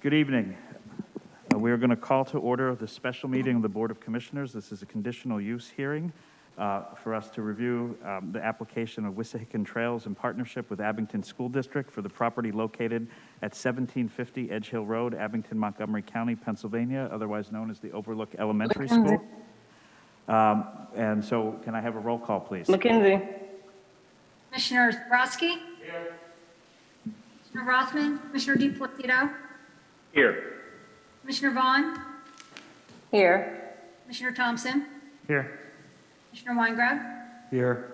Good evening. We are going to call to order the special meeting of the Board of Commissioners. This is a conditional use hearing for us to review the application of Wissahickon Trails in partnership with Abington School District for the property located at 1750 Edge Hill Road, Abington, Montgomery County, Pennsylvania, otherwise known as the Overlook Elementary School. And so can I have a roll call, please? McKenzie. Commissioner Brodsky? Here. Commissioner Rothman? Commissioner DiPlacido? Here. Commissioner Vaughn? Here. Commissioner Thompson? Here. Commissioner Weingrab? Here.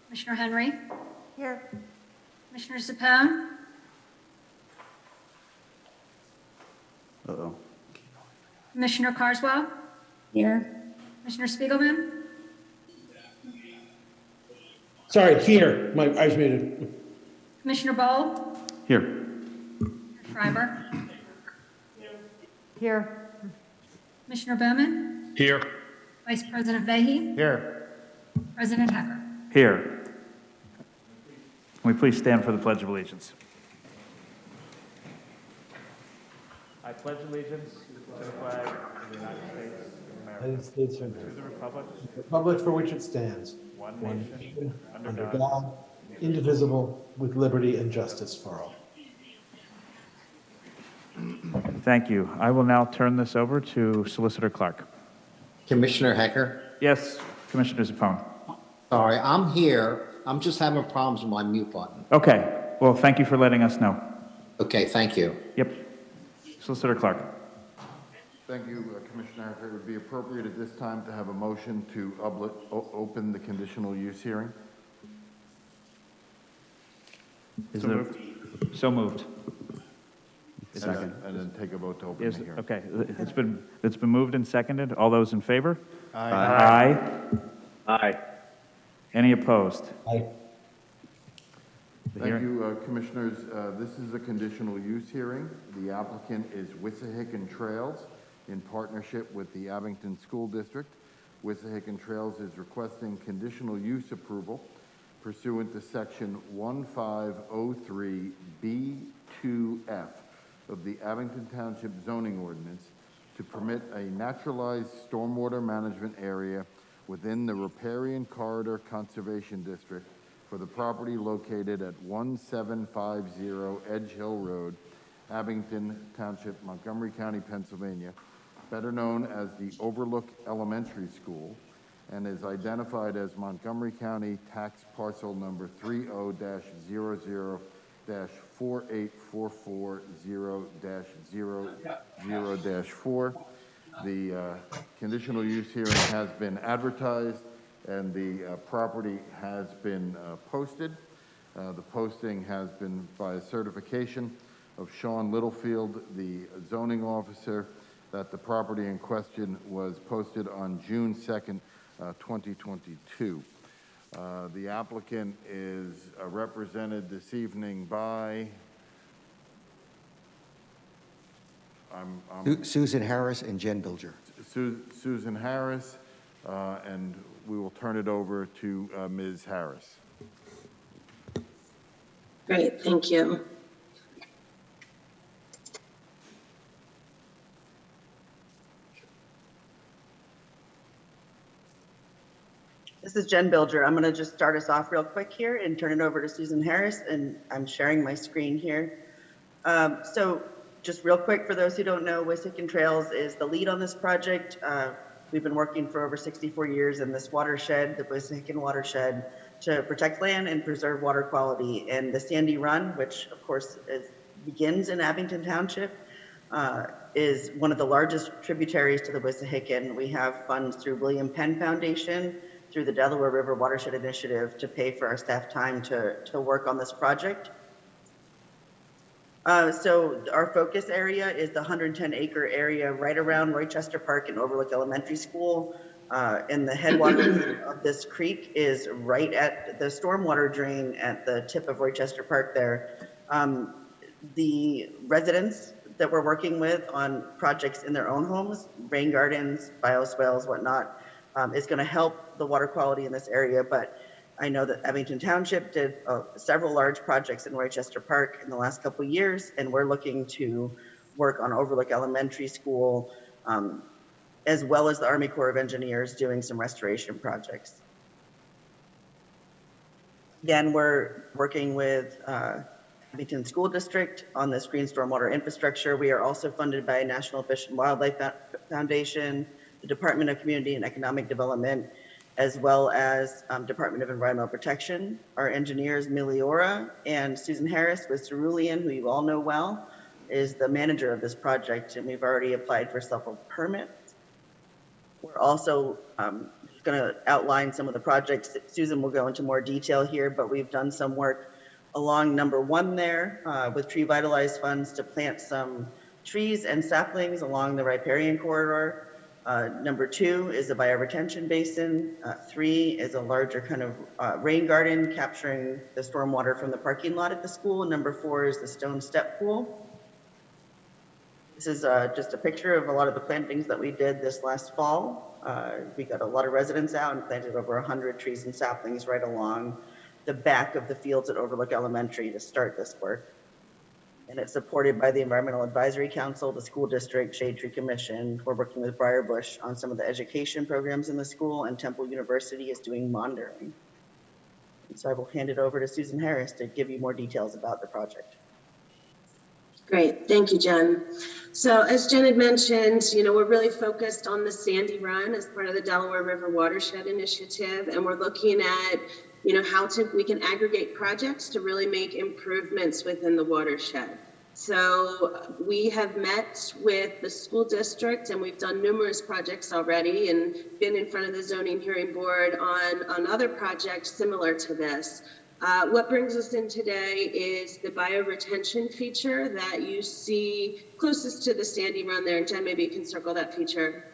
Commissioner Henry? Here. Commissioner Sapone? Uh-oh. Commissioner Carswell? Here. Commissioner Spiegelman? Sorry, here. My eyes muted. Commissioner Bowl? Here. Schreiber? Here. Commissioner Bowman? Here. Vice President Vehy? Here. President Hecker? Here. Can we please stand for the Pledge of Allegiance? I pledge allegiance to the flag of the United States of America, United States of to America. the republic, The republic for which it stands, one one nation, nation, under under God, God, indivisible, with liberty and justice for all. Thank you. I will now turn this over to Solicitor Clark. Commissioner Hecker, Yes, Commissioner Zappone. sorry, I'm here. I'm just having problems with my mute button. Okay, well, thank you for letting us know. Okay, thank you. Yep. Solicitor Clark. Thank you, Commissioner Hacker. It would be appropriate at this time to have a motion to open the conditional use hearing. Is there, so moved. And then take a vote to open the hearing. Okay, it's been moved and seconded. All those in favor? Aye. Aye. Any opposed? Aye. The Thank hearing- you, Commissioners. This is a conditional use hearing. The applicant is Wissahickon Trails in partnership with the Abington School District. Wissahickon Trails is requesting conditional use approval pursuant to section 1503B2F of the Abington Township zoning ordinance to permit a naturalized stormwater management area within the Riparian Corridor Conservation District for the property located at 1750 Edge Hill Road, Abington Township, Montgomery County, Pennsylvania, better known as the Overlook Elementary School, and is identified as Montgomery County Tax Parcel Number 30-00-48440-00-4. The conditional use hearing has been advertised and the property has been posted. The posting has been by a certification of Sean Littlefield, the zoning officer, that the property in question was posted on June 2nd, 2022. The applicant is represented this evening by Susan Harris and Jen Bilger. Susan Harris, and we will turn it over to Ms. Harris. Great, thank you. This is Jen Bilger. I'm going to just start us off real quick here and turn it over to Susan Harris, and I'm sharing my screen here. So just real quick, for those who don't know, Wissahickon Trails is the lead on this project. We've been working for over 64 years in this watershed, the Wissahickon watershed, to protect land and preserve water quality. And the Sandy Run, which of course begins in Abington Township, is one of the largest tributaries to the Wissahickon. We have funds through William Penn Foundation, through the Delaware River Watershed Initiative, to pay for our staff time to work on this project. So our focus area is the 110-acre area right around Rochester Park and Overlook Elementary School. And the headwaters of this creek is right at the stormwater drain at the tip of Rochester Park there. The residents that we're working with on projects in their own homes, rain gardens, bioswales, whatnot, is going to help the water quality in this area. But I know that Abington Township did several large projects in Rochester Park in the last couple of years, and we're looking to work on Overlook Elementary School, as well as the Army Corps of Engineers doing some restoration projects. Again, we're working with Abington School District on this green stormwater infrastructure. We are also funded by National Fish and Wildlife Foundation, the Department of Community and Economic Development, as well as Department of Environmental Protection. Our engineers, Miliora and Susan Harris with Cerulean, who you all know well, is the manager of this project, and we've already applied for several permits. We're also going to outline some of the projects. Susan will go into more detail here, but we've done some work along number 1 there with Tree Vitalize funds to plant some trees and saplings along the riparian corridor. Number 2 is a bioretention basin. 3 is a larger kind of rain garden capturing the stormwater from the parking lot at the school. And number 4 is the stone step pool. This is just a picture of a lot of the plantings that we did this last fall. We got a lot of residents out and planted over 100 trees and saplings right along the back of the fields at Overlook Elementary to start this work. And it's supported by the Environmental Advisory Council, the school district, Shade Tree Commission. We're working with Briar Bush on some of the education programs in the school, and Temple University is doing monitoring. And so I will hand it over to Susan Harris to give you more details about the project. Great, thank you, Jen. So as Jen had mentioned, we're really focused on the Sandy Run as part of the Delaware River Watershed Initiative, and we're looking at, how we can aggregate projects to really make improvements within the watershed. So we have met with the school district, and we've done numerous projects already and been in front of the zoning hearing board on other projects similar to this. What brings us in today is the bioretention feature that you see closest to the Sandy Run there. And Jen, maybe you can circle that feature.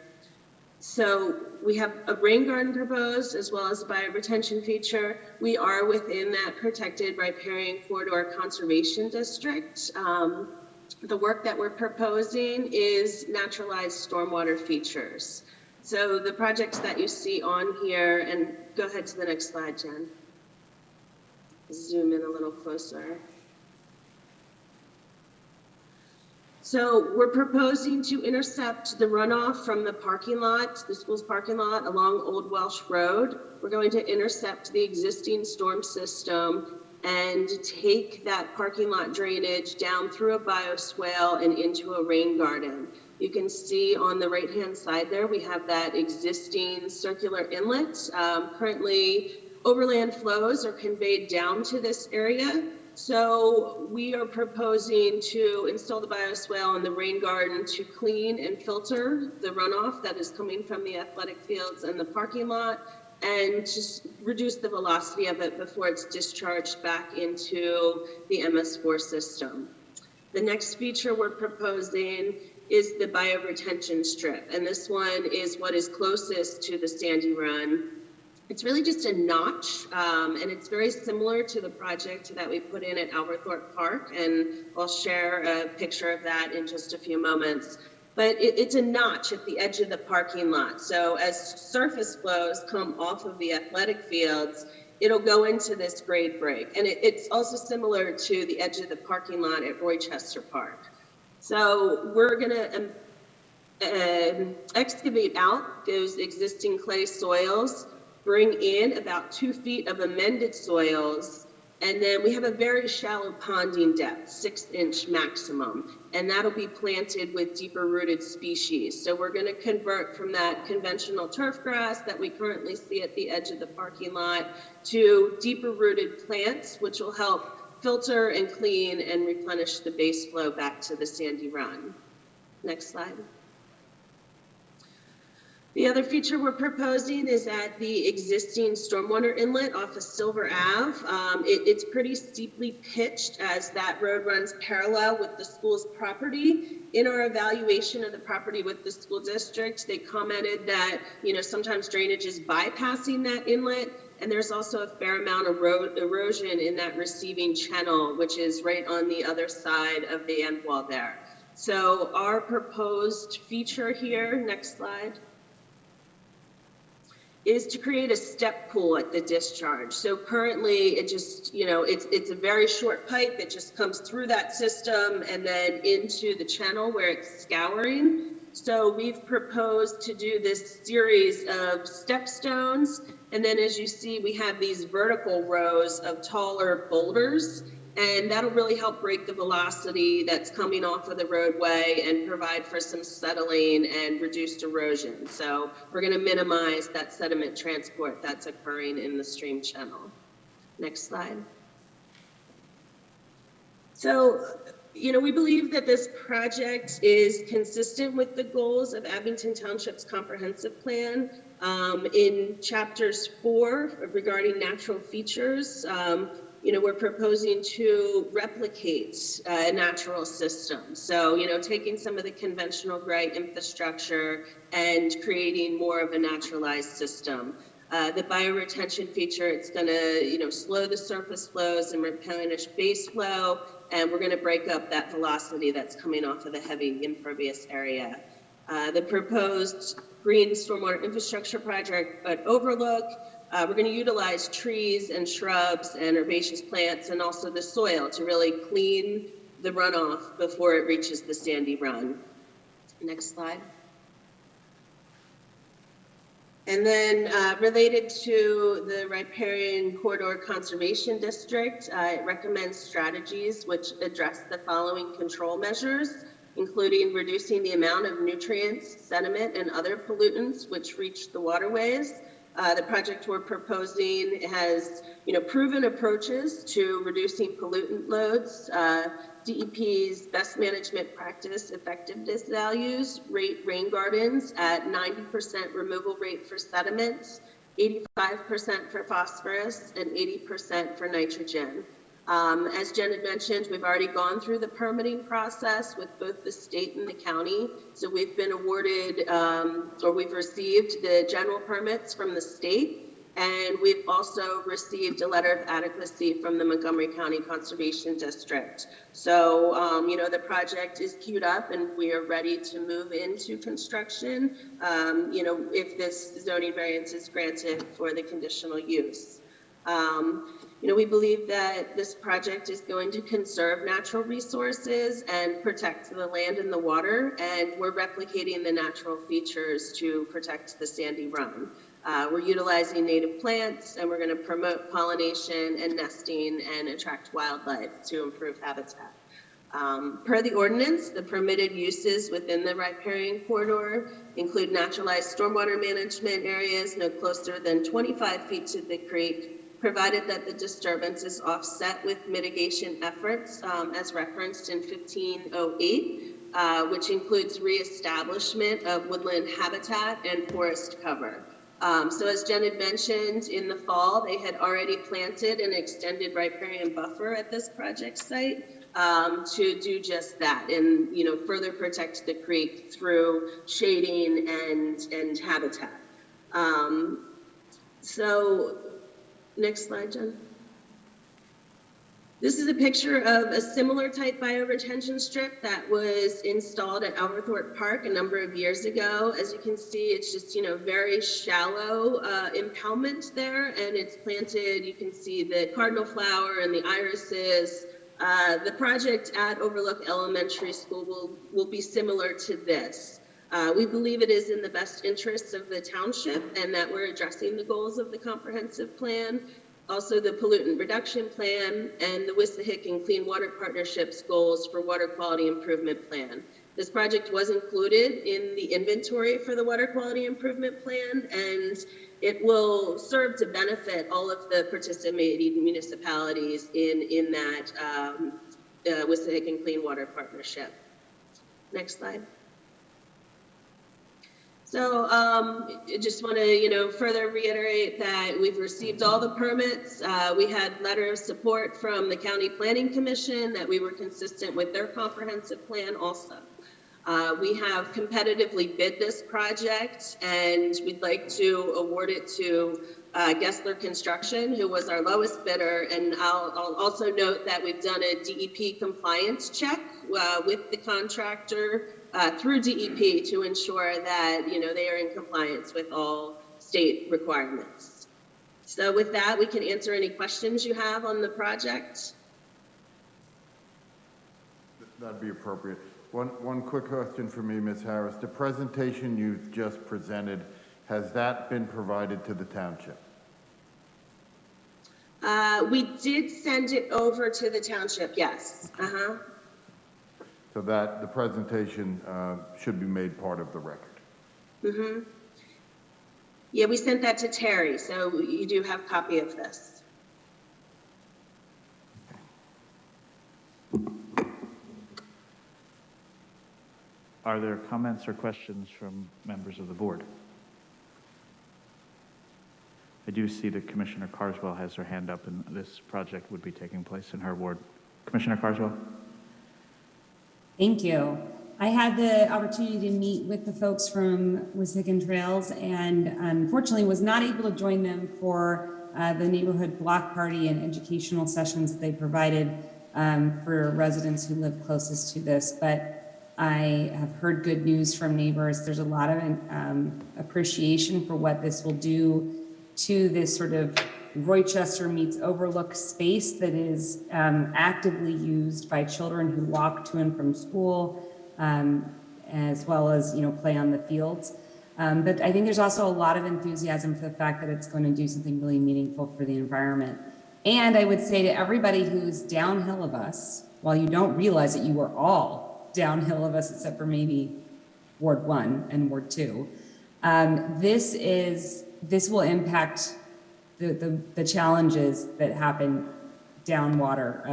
So we have a rain garden proposed as well as a bioretention feature. We are within that protected riparian corridor conservation district. The work that we're proposing is naturalized stormwater features. So the projects that you see on here, and go ahead to the next slide, Jen. Zoom in a little closer. So we're proposing to intercept the runoff from the parking lot, the school's parking lot along Old Welsh Road. We're going to intercept the existing storm system and take that parking lot drainage down through a bioswale and into a rain garden. You can see on the right-hand side there, we have that existing circular inlet. Currently, overland flows are conveyed down to this area. So we are proposing to install the bioswale in the rain garden to clean and filter the runoff that is coming from the athletic fields and the parking lot, and just reduce the velocity of it before it's discharged back into the MS4 system. The next feature we're proposing is the bioretention strip, and this one is what is closest to the Sandy Run. It's really just a notch, and it's very similar to the project that we put in at Alberthorpe Park, and I'll share a picture of that in just a few moments. But it's a notch at the edge of the parking lot. So as surface flows come off of the athletic fields, it'll go into this grade break. And it's also similar to the edge of the parking lot at Rochester Park. So we're gonna excavate out those existing clay soils, bring in about 2 feet of amended soils, and then we have a very shallow ponding depth, 6-inch maximum, and that'll be planted with deeper rooted species. So we're gonna convert from that conventional turf grass that we currently see at the edge of the parking lot to deeper rooted plants, which will help filter and clean and replenish the base flow back to the Sandy Run. Next slide. The other feature we're proposing is at the existing stormwater inlet off of Silver Ave. It's pretty steeply pitched as that road runs parallel with the school's property. In our evaluation of the property with the school district, they commented that, sometimes drainage is bypassing that inlet, and there's also a fair amount of erosion in that receiving channel, which is right on the other side of the end wall there. So our proposed feature here, next slide, is to create a step pool at the discharge. So currently it just, it's a very short pipe that just comes through that system and then into the channel where it's scouring. So we've proposed to do this series of step stones. And then as you see, we have these vertical rows of taller boulders, and that'll really help break the velocity that's coming off of the roadway and provide for some settling and reduced erosion. So we're going to minimize that sediment transport that's occurring in the stream channel. Next slide. So, we believe that this project is consistent with the goals of Abington Township's comprehensive plan. In chapters 4 regarding natural features, we're proposing to replicate a natural system. So, taking some of the conventional gray infrastructure and creating more of a naturalized system. The bioretention feature, it's going to, slow the surface flows and replenish base flow, and we're going to break up that velocity that's coming off of the heavy impervious area. The proposed green stormwater infrastructure project at Overlook, we're going to utilize trees and shrubs and herbaceous plants and also the soil to really clean the runoff before it reaches the sandy run. Next slide. And then related to the riparian corridor conservation district, it recommends strategies which address the following control measures, including reducing the amount of nutrients, sediment, and other pollutants which reach the waterways. The project we're proposing has, proven approaches to reducing pollutant loads. DEP's best management practice effectiveness values rate rain gardens at 90% removal rate for sediments, 85% for phosphorus, and 80% for nitrogen. As Jen had mentioned, we've already gone through the permitting process with both the state and the county. So we've been awarded, or we've received the general permits from the state. And we've also received a letter of adequacy from the Montgomery County Conservation District. So, the project is queued up and we are ready to move into construction, if this zoning variance is granted for the conditional use. We believe that this project is going to conserve natural resources and protect the land and the water, and we're replicating the natural features to protect the sandy run. We're utilizing native plants, and we're going to promote pollination and nesting and attract wildlife to improve habitat. Per the ordinance, the permitted uses within the riparian corridor include naturalized stormwater management areas no closer than 25 feet to the creek, provided that the disturbance is offset with mitigation efforts as referenced in 1508, which includes reestablishment of woodland habitat and forest cover. So as Jen had mentioned, in the fall, they had already planted an extended riparian buffer at this project site to do just that and, further protect the creek through shading and habitat. So next slide, Jen. This is a picture of a similar type bioretention strip that was installed at Alberthorpe Park a number of years ago. As you can see, it's just, very shallow impoundment there, and it's planted. You can see the cardinal flower and the irises. The project at Overlook Elementary School will be similar to this. We believe it is in the best interests of the township and that we're addressing the goals of the comprehensive plan, also the pollutant reduction plan, and the Wissahickon Clean Water Partnership's goals for water quality improvement plan. This project was included in the inventory for the water quality improvement plan, and it will serve to benefit all of the participating municipalities in that Wissahickon Clean Water Partnership. Next slide. So I just want to, further reiterate that we've received all the permits. We had letter of support from the County Planning Commission that we were consistent with their comprehensive plan also. We have competitively bid this project, and we'd like to award it to Gessler Construction, who was our lowest bidder. And I'll also note that we've done a DEP compliance check with the contractor through DEP to ensure that, they are in compliance with all state state requirements. So with that, we can answer any questions you have on the project. That'd be appropriate. One quick question for me, Ms. Harris. The presentation you've just presented, has that been provided to the township? We did send it over to the township, yes. So that the presentation should be made part of the record. Yeah, we sent that to Terry, so you do have a copy of this. Are there comments or questions from members of the board? I do see that Commissioner Carswell has her hand up, and this project would be taking place in her ward. Commissioner Carswell? Thank you. I had the opportunity to meet with the folks from Wissahickon Trails and unfortunately was not able to join them for the neighborhood block party and educational sessions that they provided for residents who live closest to this. But I have heard good news from neighbors. There's a lot of appreciation for what this will do to this sort of Rochester meets Overlook space that is actively used by children who walk to and from school, as well as, play on the fields. But I think there's also a lot of enthusiasm for the fact that it's going to do something really meaningful for the environment. And I would say to everybody who's downhill of us, while you don't realize that you are all downhill of us, except for maybe Ward 1 and Ward 2, this will impact the challenges that happen downwater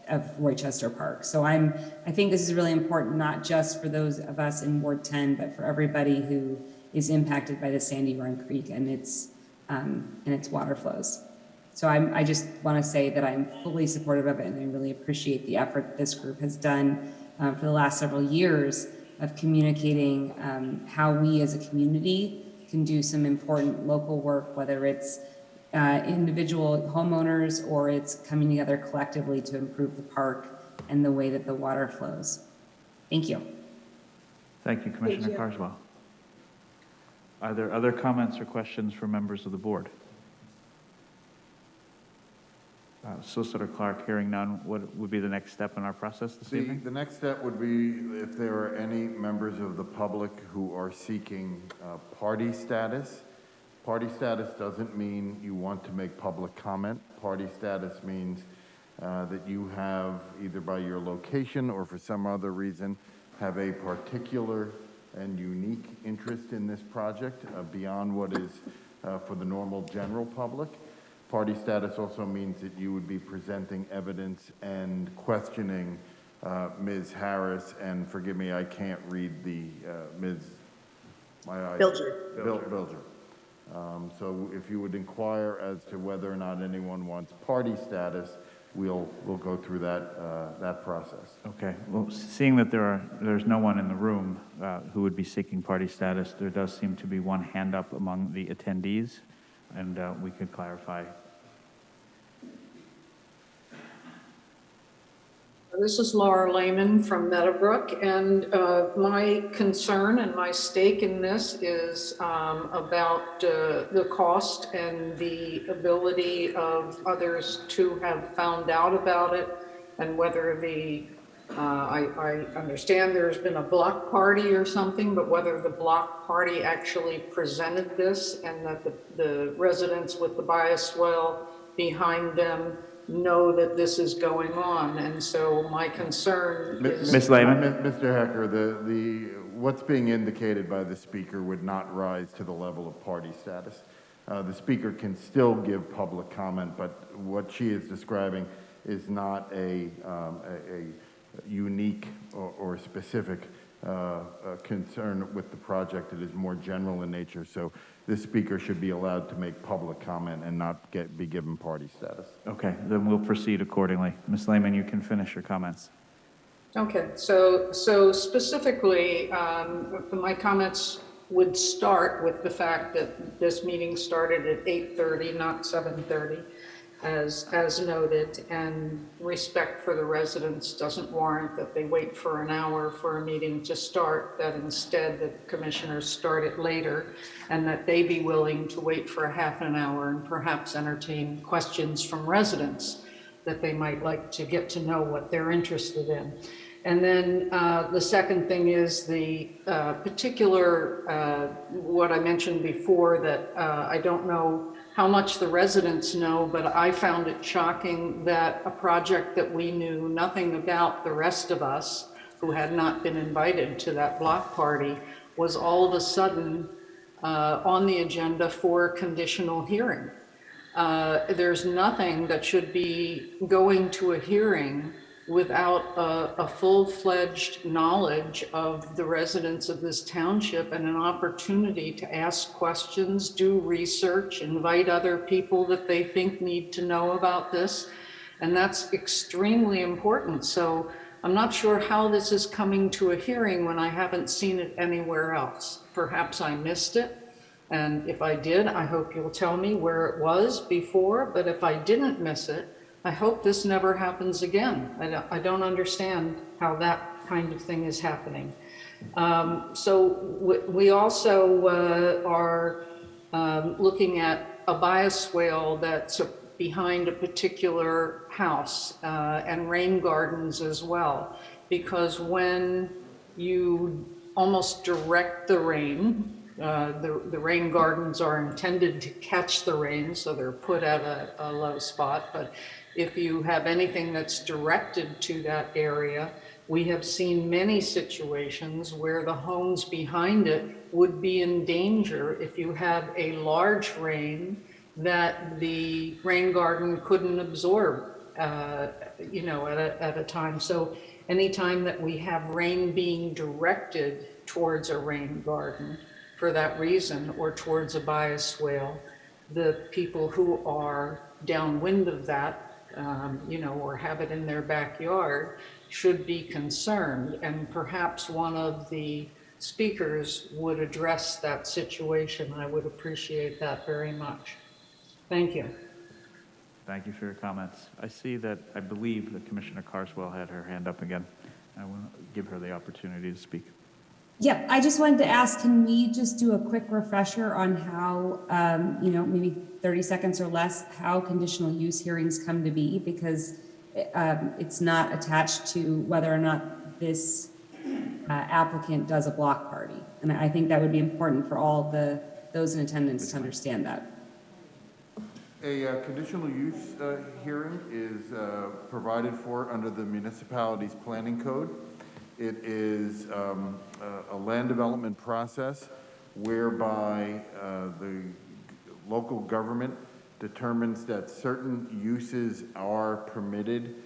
of Rochester Park. So I think this is really important, not just for those of us in Ward 10, but for everybody who is impacted by the Sandy Run Creek and its water flows. So I just want to say that I'm fully supportive of it, and I really appreciate the effort that this group has done for the last several years of communicating how we as a community can do some important local work, whether it's individual homeowners or it's coming together collectively to improve the park and the way that the water flows. Thank you. Thank you, Commissioner Carswell. Are there other comments or questions from members of the board? Solicitor Clark, hearing none, what would be the next step in our process this evening? The next step would be if there are any members of the public who are seeking party status. Party status doesn't mean you want to make public comment. Party status means that you have, either by your location or for some other reason, have a particular and unique interest in this project beyond what is for the normal general public. Party status also means that you would be presenting evidence and questioning Ms. Harris, and forgive me, I can't read the my eyes. Bilger. So if you would inquire as to whether or not anyone wants party status, we'll go through that process. Okay. Well, seeing that there's no one in the room who would be seeking party status, there does seem to be one hand up among the attendees, and we could clarify. This is Laura Lehman from Meadowbrook, and my concern and my stake in this is about the cost and the ability of others to have found out about it, and whether I understand there's been a block party or something, but whether the block party actually presented this and that the residents with the bioswale behind them know that this is going on. And so my concern is... Ms. Lehman? Mr. Hecker, what's being indicated by the speaker would not rise to the level of party status. The speaker can still give public comment, but what she is describing is not a unique or specific concern with the project. It is more general in nature. So this speaker should be allowed to make public comment and not be given party status. Okay, then we'll proceed accordingly. Ms. Lehman, you can finish your comments. Okay, so specifically, my comments would start with the fact that this meeting started at 8:30, not 7:30. as noted, and respect for the residents doesn't warrant that they wait for an hour for a meeting to start, that instead the commissioners start it later, and that they be willing to wait for a half an hour and perhaps entertain questions from residents that they might like to get to know what they're interested in. And then the second thing is the particular, what I mentioned before, that I don't know how much the residents know, but I found it shocking that a project that we knew nothing about, the rest of us who had not been invited to that block party, was all of a sudden on the agenda for a conditional hearing. There's nothing that should be going to a hearing without a full-fledged knowledge of the residents of this township and an opportunity to ask questions, do research, invite other people that they think need to know about this. And that's extremely important. So I'm not sure how this is coming to a hearing when I haven't seen it anywhere else. Perhaps I missed it. And if I did, I hope you'll tell me where it was before. But if I didn't miss it, I hope this never happens again. I don't understand how that kind of thing is happening. So we also are looking at a bioswale that's behind a particular house and rain gardens as well. Because when you almost direct the rain, the rain gardens are intended to catch the rain, so they're put at a low spot. But if you have anything that's directed to that area, we have seen many situations where the homes behind it would be in danger if you had a large rain that the rain garden couldn't absorb, at a time. So anytime that we have rain being directed towards a rain garden for that reason, or towards a bioswale, the people who are downwind of that, or have it in their backyard, should be concerned. And perhaps one of the speakers would address that situation. I would appreciate that very much. Thank you. Thank you for your comments. I believe that Commissioner Carswell had her hand up again. I want to give her the opportunity to speak. Yep, I just wanted to ask, can we just do a quick refresher on how, maybe 30 seconds or less, how conditional use hearings come to be? Because it's not attached to whether or not this applicant does a block party. And I think that would be important for all those in attendance to understand that. A conditional use hearing is provided for under the municipality's planning code. It is a land development process whereby the local government determines that certain uses are permitted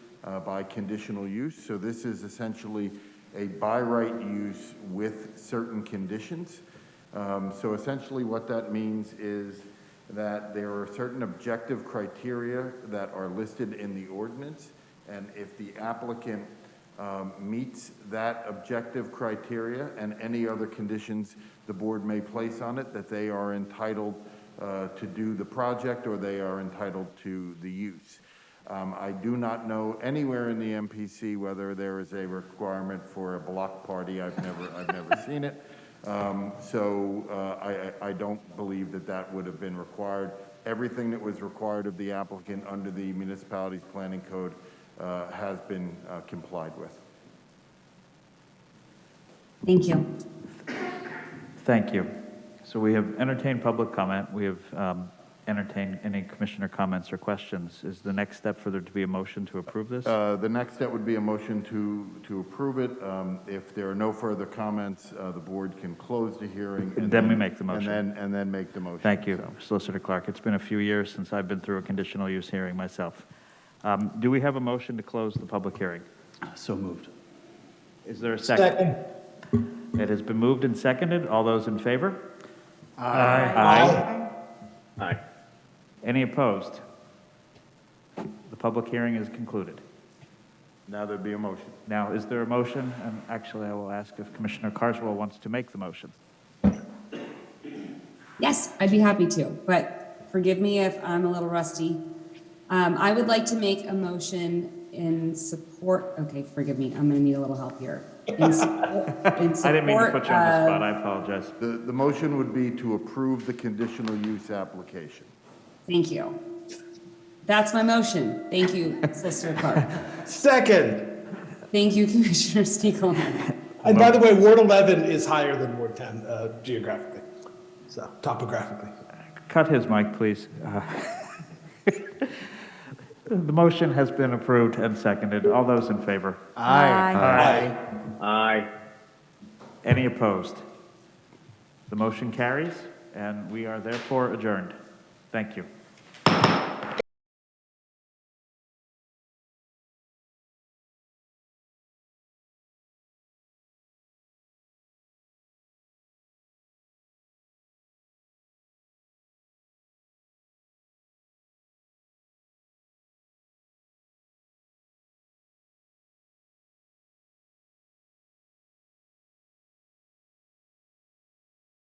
by conditional use. So this is essentially a by right use with certain conditions. So essentially what that means is that there are certain objective criteria that are listed in the ordinance, and if the applicant meets that objective criteria and any other conditions the board may place on it, that they are entitled to do the project, or they are entitled to the use. I do not know anywhere in the MPC whether there is a requirement for a block party. I've never seen it. So I don't believe that would have been required. Everything that was required of the applicant under the municipality's planning code has been complied with. Thank you. Thank you. So we have entertained public comment. We have entertained any commissioner comments or questions. Is the next step for there to be a motion to approve this? The next step would be a motion to approve it. If there are no further comments, the board can close the hearing. And then we make the motion. And then make the motion. Thank you, Solicitor Clark. It's been a few years since I've been through a conditional use hearing myself. Do we have a motion to close the public hearing? So moved. Is there a second? It has been moved and seconded. All those in favor? Aye. Aye. Any opposed? The public hearing is concluded. Now there'd be a motion. Now, is there a motion? And actually, I will ask if Commissioner Carswell wants to make the motion. Yes, I'd be happy to, but forgive me if I'm a little rusty. I would like to make a motion in support, okay, forgive me, I'm gonna need a little help here. In support I didn't mean to put you on the spot, I apologize. The motion would be to approve the conditional use application. Thank you. That's my motion. Thank you, Solicitor Clark. Second. Thank you, Commissioner Stiegelman. And by the way, Ward 11 is higher than Ward 10 geographically, so topographically. Cut his mic, please. The motion has been approved and seconded. All those in favor? Aye. Aye. Any opposed? The motion carries, and we are therefore adjourned. Thank you.